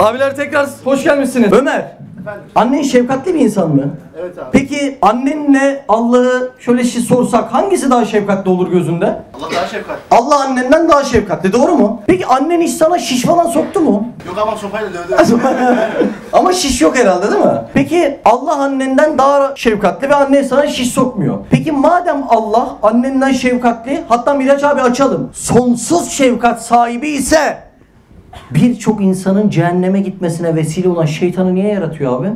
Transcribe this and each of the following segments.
Abiler tekrar hoş gelmişsiniz. Ömer. Efendim? Annen şefkatli bir insan mı? Evet abi. Peki annenle Allah'ı şöyle sorsak hangisi daha şefkatli olur gözünde? Allah daha şefkatli. Allah annenden daha şefkatli, doğru mu? Peki annen hiç sana şiş falan soktu mu? Yok ama sopayla dövdü. Ama şiş yok herhalde, değil mi? Peki Allah annenden daha şefkatli ve annen sana şiş sokmuyor. Peki madem Allah annenden şefkatli, hatta Miraç abi açalım, sonsuz şefkat sahibi ise birçok insanın cehenneme gitmesine vesile olan şeytanı niye yaratıyor abi?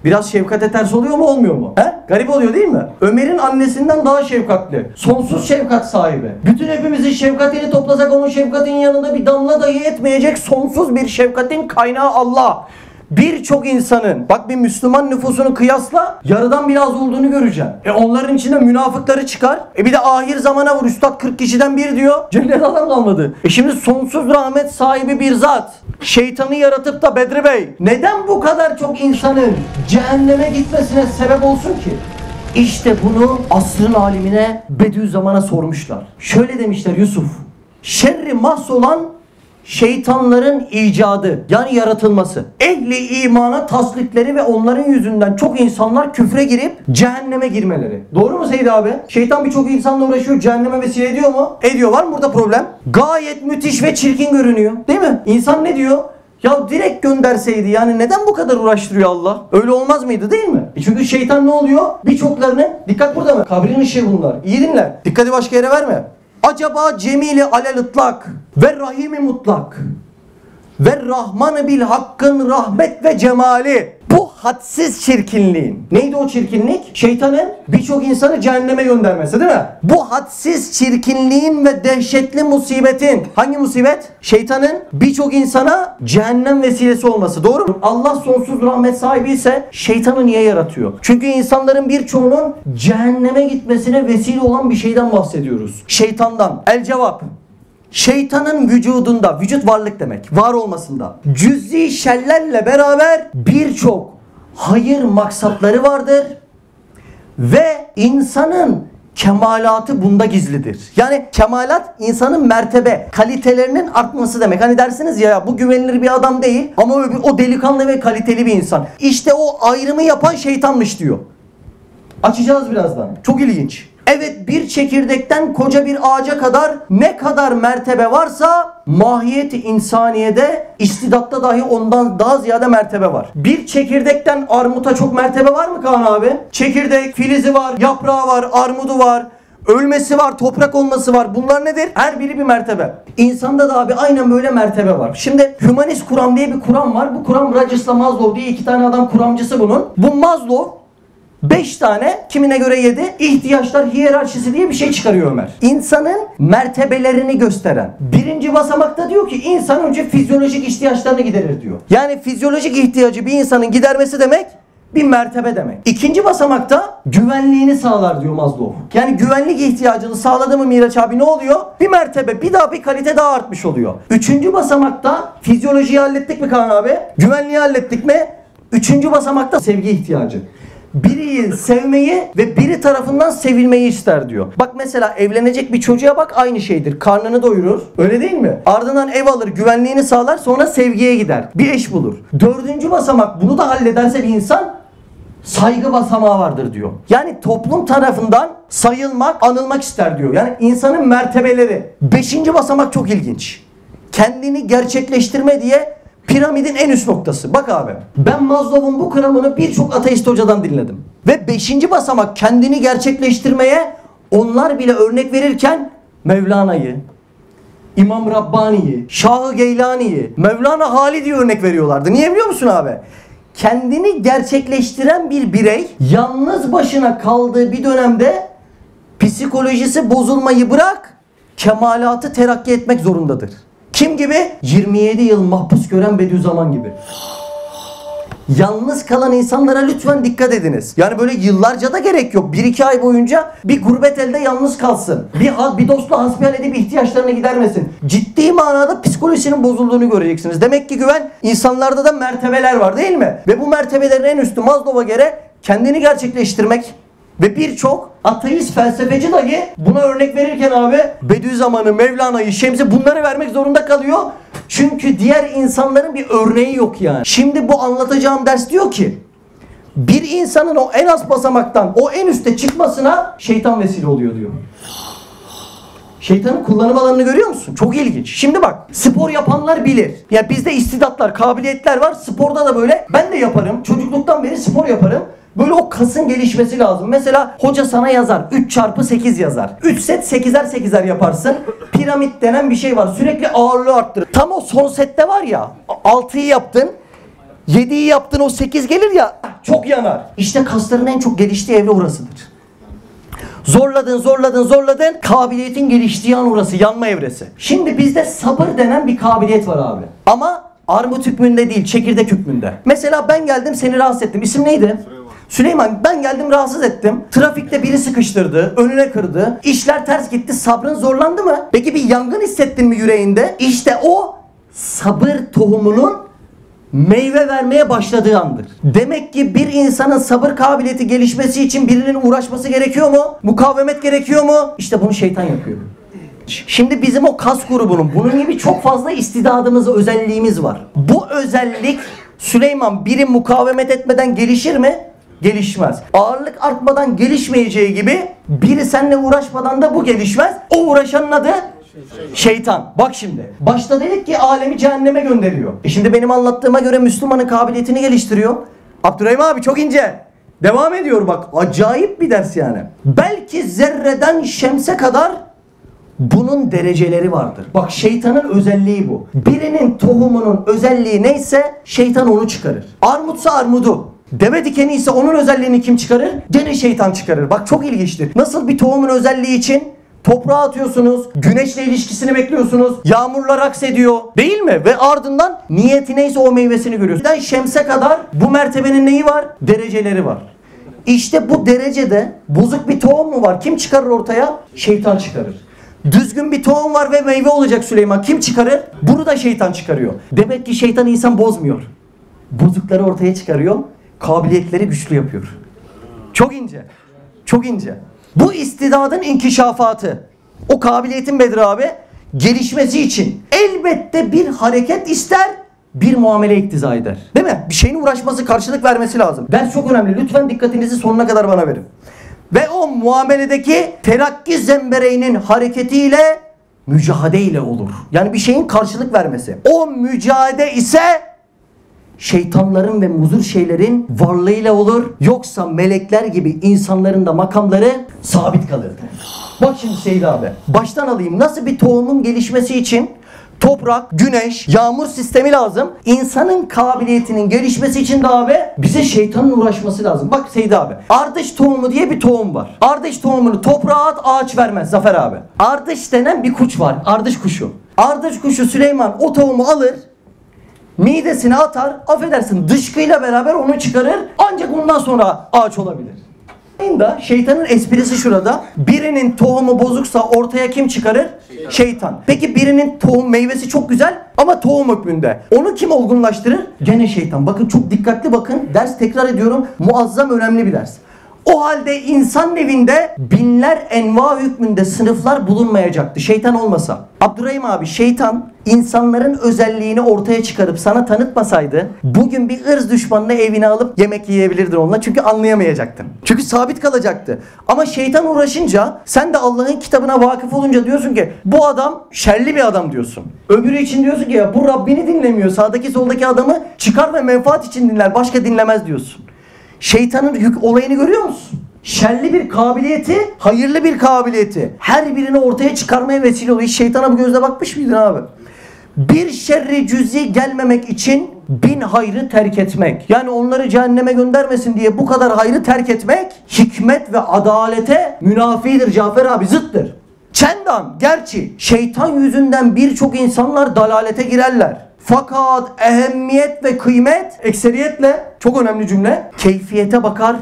Biraz şefkate ters oluyor mu, olmuyor mu? He? Garip oluyor değil mi? Ömer'in annesinden daha şefkatli. Sonsuz şefkat sahibi. Bütün hepimizin şefkatini toplasak onun şefkatinin yanında bir damla dahi etmeyecek sonsuz bir şefkatin kaynağı Allah. Birçok insanın, bak bir Müslüman nüfusunu kıyasla, yarıdan biraz olduğunu göreceksin. Onların içinde münafıkları çıkar. Bir de ahir zamana vur, üstad 40 kişiden bir diyor. Cennet adam kalmadı. Şimdi sonsuz rahmet sahibi bir zat şeytanı yaratıp da Bedri Bey neden bu kadar çok insanın cehenneme gitmesine sebep olsun ki? İşte bunu asrın alimine Bediüzzaman'a sormuşlar. Şöyle demişler: Yusuf, şerri mahsolan şeytanların icadı, yani yaratılması, ehli imana tasdikleri ve onların yüzünden çok insanlar küfre girip cehenneme girmeleri. Doğru mu Seydi abi? Şeytan birçok insanla uğraşıyor, cehenneme vesile ediyor mu? Ediyor. Var mı burada problem? Gayet müthiş ve çirkin görünüyor, değil mi? İnsan ne diyor? Ya direkt gönderseydi, yani neden bu kadar uğraştırıyor Allah? Öyle olmaz mıydı, değil mi? Çünkü şeytan ne oluyor? Birçoklarının, dikkat burada mı? Kabrin ışığı bunlar. İyi dinle. Dikkati başka yere verme. Acaba cemili alel ıtlak ve rahimi mutlak ve rahmanı bil hakkın rahmet ve cemali, bu hadsiz çirkinliğin, neydi o çirkinlik? Şeytanın birçok insanı cehenneme göndermesi, değil mi? Bu hadsiz çirkinliğin ve dehşetli musibetin, hangi musibet? Şeytanın birçok insana cehennem vesilesi olması, doğru mu? Allah sonsuz rahmet sahibi ise şeytanı niye yaratıyor? Çünkü insanların birçoğunun cehenneme gitmesine vesile olan bir şeyden bahsediyoruz. Şeytandan. El cevap: şeytanın vücudunda, vücut varlık demek, var olmasında, cüz'i şerlerle beraber birçok hayır maksatları vardır ve insanın kemalatı bunda gizlidir. Yani kemalat insanın mertebe, kalitelerinin artması demek. Hani dersiniz ya, bu güvenilir bir adam değil ama o delikanlı ve kaliteli bir insan. İşte o ayrımı yapan şeytanmış diyor. Açacağız birazdan. Çok ilginç. Evet, bir çekirdekten koca bir ağaca kadar ne kadar mertebe varsa mahiyeti insaniyede, istidatta dahi ondan daha ziyade mertebe var. Bir çekirdekten armuta çok mertebe var mı Kaan abi? Çekirdek, filizi var, yaprağı var, armudu var, ölmesi var, toprak olması var. Bunlar nedir? Her biri bir mertebe. İnsanda da abi aynen böyle mertebe var. Şimdi Hümanist Kur'an diye bir Kur'an var. Bu Kur'an Racıs'la Maslow diye iki tane adam kuramcısı bunun. Bu Maslow 5 tane, kimine göre 7 ihtiyaçlar hiyerarşisi diye bir şey çıkarıyor Ömer. İnsanın mertebelerini gösteren. Birinci basamakta diyor ki insan önce fizyolojik ihtiyaçlarını giderir diyor. Yani fizyolojik ihtiyacı bir insanın gidermesi demek bir mertebe demek. İkinci basamakta güvenliğini sağlar diyor Maslow. Yani güvenlik ihtiyacını sağladı mı Miraç abi ne oluyor? Bir mertebe, bir daha bir kalite daha artmış oluyor. Üçüncü basamakta fizyolojiyi hallettik mi Kaan abi? Güvenliği hallettik mi? Üçüncü basamakta sevgi ihtiyacı. Biri sevmeyi ve biri tarafından sevilmeyi ister diyor. Bak mesela evlenecek bir çocuğa bak, aynı şeydir. Karnını doyurur. Öyle değil mi? Ardından ev alır, güvenliğini sağlar, sonra sevgiye gider. Bir eş bulur. Dördüncü basamak, bunu da hallederse bir insan saygı basamağı vardır diyor. Yani toplum tarafından sayılmak, anılmak ister diyor. Yani insanın mertebeleri. Beşinci basamak çok ilginç. Kendini gerçekleştirme diye piramidin en üst noktası. Bak abi, ben Maslow'un bu kuramını birçok ateist hocadan dinledim. Ve 5. basamak kendini gerçekleştirmeye onlar bile örnek verirken Mevlana'yı, İmam Rabbani'yi, Şah-ı Geylani'yi, Mevlana Halidi'yi örnek veriyorlardı. Niye biliyor musun abi? Kendini gerçekleştiren bir birey yalnız başına kaldığı bir dönemde psikolojisi bozulmayı bırak, kemalatı terakki etmek zorundadır. Kim gibi? 27 yıl mahpus gören Bediüzzaman gibi. Yalnız kalan insanlara lütfen dikkat ediniz. Yani böyle yıllarca da gerek yok. 1-2 ay boyunca bir gurbet elde yalnız kalsın. Bir dostla hasbihal edip ihtiyaçlarını gidermesin. Ciddi manada psikolojisinin bozulduğunu göreceksiniz. Demek ki güven, insanlarda da mertebeler var, değil mi? Ve bu mertebelerin en üstü Maslow'a göre kendini gerçekleştirmek. Ve birçok ateist felsefeci dahi buna örnek verirken abi Bediüzzaman'ı, Mevlana'yı, Şems'i, bunları vermek zorunda kalıyor. Çünkü diğer insanların bir örneği yok yani. Şimdi bu anlatacağım ders diyor ki bir insanın o en az basamaktan o en üste çıkmasına şeytan vesile oluyor diyor. Şeytanın kullanım alanını görüyor musun? Çok ilginç. Şimdi bak, spor yapanlar bilir. Ya bizde istidatlar, kabiliyetler var. Sporda da böyle. Ben de yaparım. Çocukluktan beri spor yaparım. Böyle o kasın gelişmesi lazım. Mesela hoca sana yazar. 3x8 yazar. 3 set 8'er 8'er yaparsın. Piramit denen bir şey var. Sürekli ağırlığı arttırır. Tam o son sette var ya. 6'yı yaptın. 7'yi yaptın, o 8 gelir ya. Çok yanar. İşte kasların en çok geliştiği evre orasıdır. Zorladın. Kabiliyetin geliştiği an orası. Yanma evresi. Şimdi bizde sabır denen bir kabiliyet var abi. Ama armut hükmünde değil, çekirdek hükmünde. Mesela ben geldim, seni rahatsız ettim. İsim neydi? Süleyman. Ben geldim, rahatsız ettim. Trafikte biri sıkıştırdı, önüne kırdı. İşler ters gitti. Sabrın zorlandı mı? Peki bir yangın hissettin mi yüreğinde? İşte o sabır tohumunun meyve vermeye başladığı andır. Demek ki bir insanın sabır kabiliyeti gelişmesi için birinin uğraşması gerekiyor mu? Mukavemet gerekiyor mu? İşte bunu şeytan yapıyor. Şimdi bizim o kas grubunun bunun gibi çok fazla istidadımız, özelliğimiz var. Bu özellik Süleyman biri mukavemet etmeden gelişir mi? Gelişmez. Ağırlık artmadan gelişmeyeceği gibi biri seninle uğraşmadan da bu gelişmez. O uğraşanın adı şeytan. Bak şimdi. Başta dedik ki alemi cehenneme gönderiyor. Şimdi benim anlattığıma göre Müslümanın kabiliyetini geliştiriyor. Abdurrahim abi çok ince. Devam ediyor bak. Acayip bir ders yani. Belki zerreden şemse kadar bunun dereceleri vardır. Bak şeytanın özelliği bu. Birinin tohumunun özelliği neyse şeytan onu çıkarır. Armutsa armudu. Deve dikeni ise onun özelliğini kim çıkarır? Gene şeytan çıkarır. Bak çok ilginçtir. Nasıl bir tohumun özelliği için toprağa atıyorsunuz, güneşle ilişkisini bekliyorsunuz, yağmurlar aksediyor değil mi? Ve ardından niyeti neyse o meyvesini görüyorsunuz. Şemse kadar bu mertebenin neyi var? Dereceleri var. İşte bu derecede bozuk bir tohum mu var? Kim çıkarır ortaya? Şeytan çıkarır. Düzgün bir tohum var ve meyve olacak Süleyman. Kim çıkarır? Bunu da şeytan çıkarıyor. Demek ki şeytan insan bozmuyor. Bozukları ortaya çıkarıyor. Kabiliyetleri güçlü yapıyor. Çok ince. Çok ince. Bu istidadın inkişafatı. O kabiliyetin Bedri abi gelişmesi için elbette bir hareket ister, bir muamele iktiza eder. Değil mi? Bir şeyin uğraşması, karşılık vermesi lazım. Ders çok önemli. Lütfen dikkatinizi sonuna kadar bana verin. Ve o muameledeki terakki zembereğinin hareketiyle mücadele ile olur. Yani bir şeyin karşılık vermesi. O mücadele ise şeytanların ve muzur şeylerin varlığıyla olur. Yoksa melekler gibi insanların da makamları sabit kalırdı. Bak şimdi Seyit abi. Baştan alayım. Nasıl bir tohumun gelişmesi için toprak, güneş, yağmur sistemi lazım. İnsanın kabiliyetinin gelişmesi için de abi bize şeytanın uğraşması lazım. Bak Seyit abi. Ardış tohumu diye bir tohum var. Ardış tohumunu toprağa at, ağaç vermez Zafer abi. Ardış denen bir kuş var. Ardış kuşu. Ardış kuşu Süleyman o tohumu alır. Midesine atar, affedersin dışkıyla beraber onu çıkarır. Ancak ondan sonra ağaç olabilir. Şeytanın esprisi şurada. Birinin tohumu bozuksa ortaya kim çıkarır? Şeytan. Peki birinin tohum meyvesi çok güzel ama tohum hükmünde. Onu kim olgunlaştırır? Gene şeytan. Bakın çok dikkatli bakın. Ders tekrar ediyorum. Muazzam önemli bir ders. O halde insan evinde binler enva hükmünde sınıflar bulunmayacaktı. Şeytan olmasa. Abdurrahim abi şeytan insanların özelliğini ortaya çıkarıp sana tanıtmasaydı bugün bir ırz düşmanını evine alıp yemek yiyebilirdin onunla. Çünkü anlayamayacaktın. Çünkü sabit kalacaktı. Ama şeytan uğraşınca sen de Allah'ın kitabına vakıf olunca diyorsun ki bu adam şerli bir adam diyorsun. Öbürü için diyorsun ki ya bu Rabbini dinlemiyor. Sağdaki soldaki adamı çıkar ve menfaat için dinler. Başka dinlemez diyorsun. Şeytanın olayını görüyor musun? Şerli bir kabiliyeti, hayırlı bir kabiliyeti. Her birini ortaya çıkarmaya vesile oluyor. Hiç şeytana bu gözle bakmış mıydın abi? Bir şerri cüzi gelmemek için bin hayrı terk etmek. Yani onları cehenneme göndermesin diye bu kadar hayrı terk etmek hikmet ve adalete münafidir Cafer abi, zıttır. Çendan, gerçi şeytan yüzünden birçok insanlar dalalete girerler. Fakat ehemmiyet ve kıymet ekseriyetle, çok önemli cümle, keyfiyete bakar,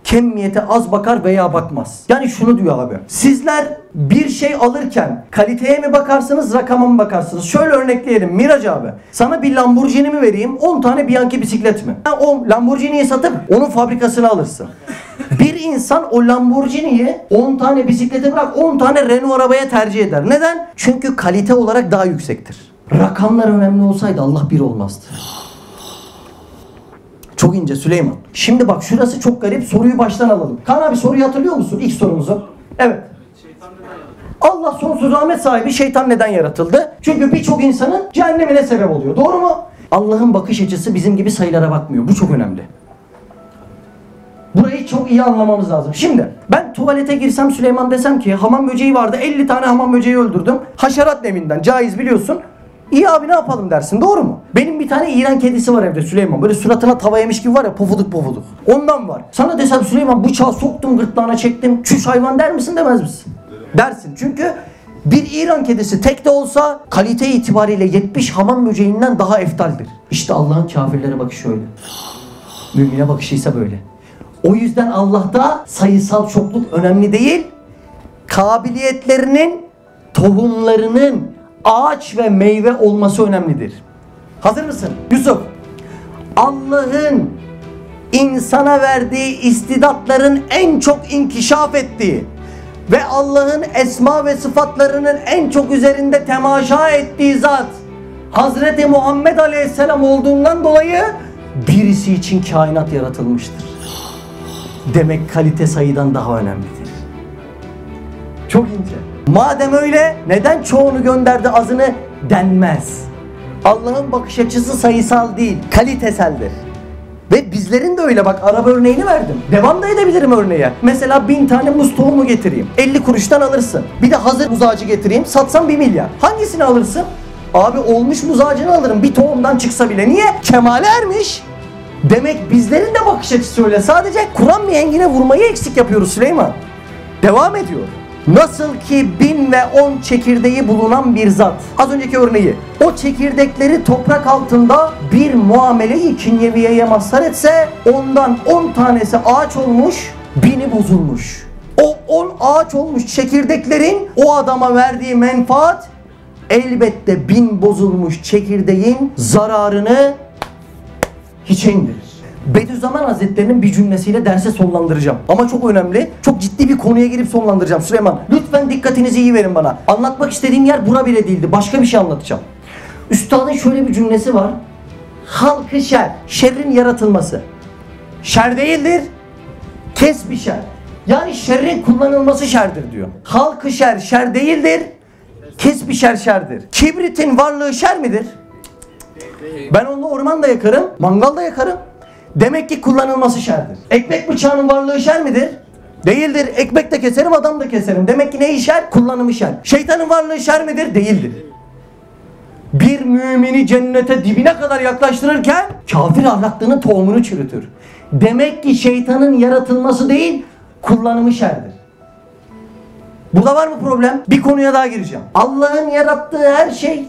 kemmiyete az bakar veya bakmaz. Yani şunu diyor abi. Sizler bir şey alırken kaliteye mi bakarsınız, rakama mı bakarsınız? Şöyle örnekleyelim. Miraç abi. Sana bir Lamborghini mi vereyim, 10 tane Bianchi bisiklet mi? Yani o Lamborghini'yi satıp onun fabrikasını alırsın. Bir insan o Lamborghini'yi 10 tane bisiklete bırak 10 tane Renault arabaya tercih eder. Neden? Çünkü kalite olarak daha yüksektir. Rakamlar önemli olsaydı Allah bir olmazdı. Çok ince Süleyman. Şimdi bak şurası çok garip. Soruyu baştan alalım. Kaan abi soruyu hatırlıyor musun? İlk sorumuzu. Evet. Allah sonsuz rahmet sahibi, şeytan neden yaratıldı? Çünkü birçok insanın cehennemine sebep oluyor. Doğru mu? Allah'ın bakış açısı bizim gibi sayılara bakmıyor. Bu çok önemli. Burayı çok iyi anlamamız lazım. Şimdi ben tuvalete girsem Süleyman desem ki hamam böceği vardı, 50 tane hamam böceği öldürdüm. Haşerat nevinden, caiz biliyorsun. İyi abi ne yapalım dersin, doğru mu? Benim bir tane İran kedisi var evde Süleyman. Böyle suratına tava yemiş gibi var ya, pofuduk pofuduk. Ondan var. Sana desem Süleyman bıçağı soktum gırtlağına çektim. Çüş hayvan der misin demez misin? Dersin. Çünkü bir İran kedisi tek de olsa kalite itibariyle 70 hamam böceğinden daha eftaldir. İşte Allah'ın kafirlere bakışı öyle. Mümine bakışı ise böyle. O yüzden Allah'ta sayısal çokluk önemli değil. Kabiliyetlerinin, tohumlarının ağaç ve meyve olması önemlidir. Hazır mısın? Yusuf, Allah'ın insana verdiği istidatların en çok inkişaf ettiği ve Allah'ın esma ve sıfatlarının en çok üzerinde temaşa ettiği zat Hazreti Muhammed Aleyhisselam olduğundan dolayı birisi için kainat yaratılmıştır. Demek kalite sayıdan daha önemlidir. Çok ince. Madem öyle neden çoğunu gönderdi azını denmez. Allah'ın bakış açısı sayısal değil, kaliteseldir. Ve bizlerin de öyle, bak araba örneğini verdim. Devam da edebilirim örneğe. Mesela 1000 tane muz tohumu getireyim. 50 kuruştan alırsın. Bir de hazır muz ağacı getireyim. Satsam 1 milyar. Hangisini alırsın? Abi olmuş muz ağacını alırım. Bir tohumdan çıksa bile. Niye? Kemale ermiş. Demek bizlerin de bakış açısı öyle. Sadece Kur'an mihengine vurmayı eksik yapıyoruz Süleyman. Devam ediyor. Nasıl ki 1000 ve 10 çekirdeği bulunan bir zat. Az önceki örneği. O çekirdekleri toprak altında bir muamele-i kinyeviyeye mazhar etse ondan 10 tanesi ağaç olmuş, 1000'i bozulmuş. O 10 ağaç olmuş çekirdeklerin o adama verdiği menfaat elbette 1000 bozulmuş çekirdeğin zararını hiçe indirir. Bediüzzaman Hazretleri'nin bir cümlesiyle derse sonlandıracağım. Ama çok önemli, çok ciddi bir konuya girip sonlandıracağım Süleyman. Lütfen dikkatinizi iyi verin bana. Anlatmak istediğim yer bura bile değildi. Başka bir şey anlatacağım. Üstadın şöyle bir cümlesi var. Halkı şer, şerrin yaratılması. Şer değildir, kesbi şer. Yani şerrin kullanılması şerdir diyor. Halkı şer, şer değildir, kesbi şer şerdir. Kibritin varlığı şer midir? Ben onunla orman da yakarım, mangal da yakarım. Demek ki kullanılması şerdir. Ekmek bıçağının varlığı şer midir? Değildir. Ekmek de keserim, adam da keserim. Demek ki neyi şer? Kullanımı şer. Şeytanın varlığı şer midir? Değildir. Bir mümini cennete dibine kadar yaklaştırırken kafir ahlaklının tohumunu çürütür. Demek ki şeytanın yaratılması değil, kullanımı şerdir. Burada var mı problem? Bir konuya daha gireceğim. Allah'ın yarattığı her şey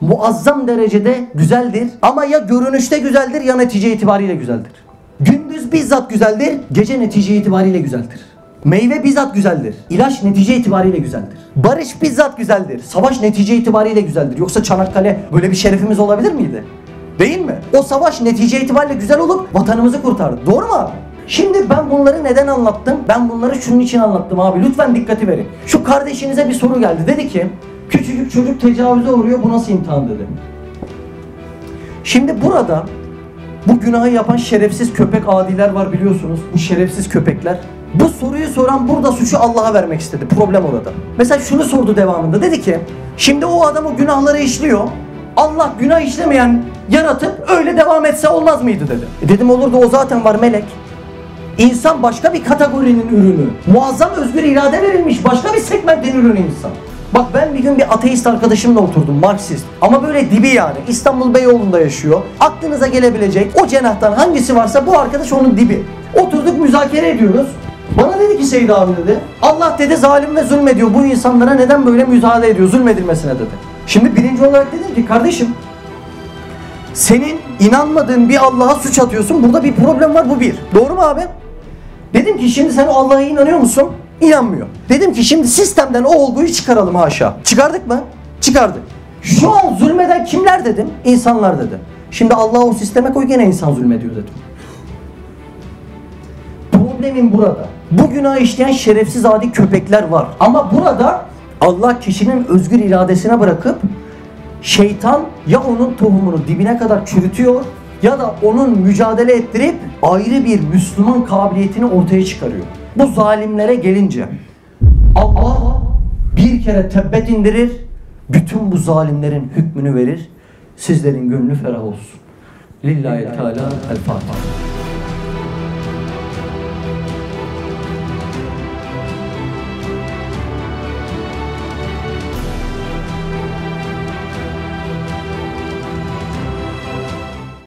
muazzam derecede güzeldir ama ya görünüşte güzeldir ya netice itibariyle güzeldir. Gündüz bizzat güzeldir, gece netice itibariyle güzeldir. Meyve bizzat güzeldir, ilaç netice itibariyle güzeldir. Barış bizzat güzeldir, savaş netice itibariyle güzeldir. Yoksa Çanakkale böyle bir şerefimiz olabilir miydi? Değil mi? O savaş netice itibariyle güzel olup vatanımızı kurtardı. Doğru mu abi? Şimdi ben bunları neden anlattım? Ben bunları şunun için anlattım abi. Lütfen dikkati verin. Şu kardeşinize bir soru geldi. Dedi ki küçücük çocuk tecavüze uğruyor, bu nasıl imtihan dedi. Şimdi burada bu günahı yapan şerefsiz köpek adiler var biliyorsunuz. Bu şerefsiz köpekler. Bu soruyu soran burada suçu Allah'a vermek istedi. Problem orada. Mesela şunu sordu devamında. Dedi ki şimdi o adam o günahları işliyor. Allah günah işlemeyen yaratıp öyle devam etse olmaz mıydı dedi. Dedim olurdu, o zaten var melek. İnsan başka bir kategorinin ürünü. Muazzam özgür irade verilmiş başka bir segmentin ürünü insan. Bak ben bir gün bir ateist arkadaşımla oturdum, Marksist. Ama böyle dibi yani. İstanbul Beyoğlu'nda yaşıyor. Aklınıza gelebilecek o cenahtan hangisi varsa bu arkadaş onun dibi. Oturduk müzakere ediyoruz. Bana dedi ki Seyit abi dedi, Allah dedi zalim ve zulmediyor. Bu insanlara neden böyle müsaade ediyor zulmedilmesine dedi. Şimdi birinci olarak dedim ki kardeşim, senin inanmadığın bir Allah'a suç atıyorsun. Burada bir problem var, bu bir. Doğru mu abi? Dedim ki şimdi sen o Allah'a inanıyor musun? İnanmıyor. Dedim ki şimdi sistemden o olguyu çıkaralım haşa. Çıkardık mı? Çıkardık. Şu an zulmeden kimler dedim? İnsanlar dedi. Şimdi Allah'ı o sisteme koy, gene insan zulmediyor dedim. Problemin burada. Bu günah işleyen şerefsiz adi köpekler var. Ama burada Allah kişinin özgür iradesine bırakıp Şeytan ya onun tohumunu dibine kadar çürütüyor ya da onun mücadele ettirip ayrı bir Müslüman kabiliyetini ortaya çıkarıyor. Bu zalimlere gelince Allah bir kere tebbet indirir, bütün bu zalimlerin hükmünü verir. Sizlerin gönlü ferah olsun. Lillahi Teala el Fatiha.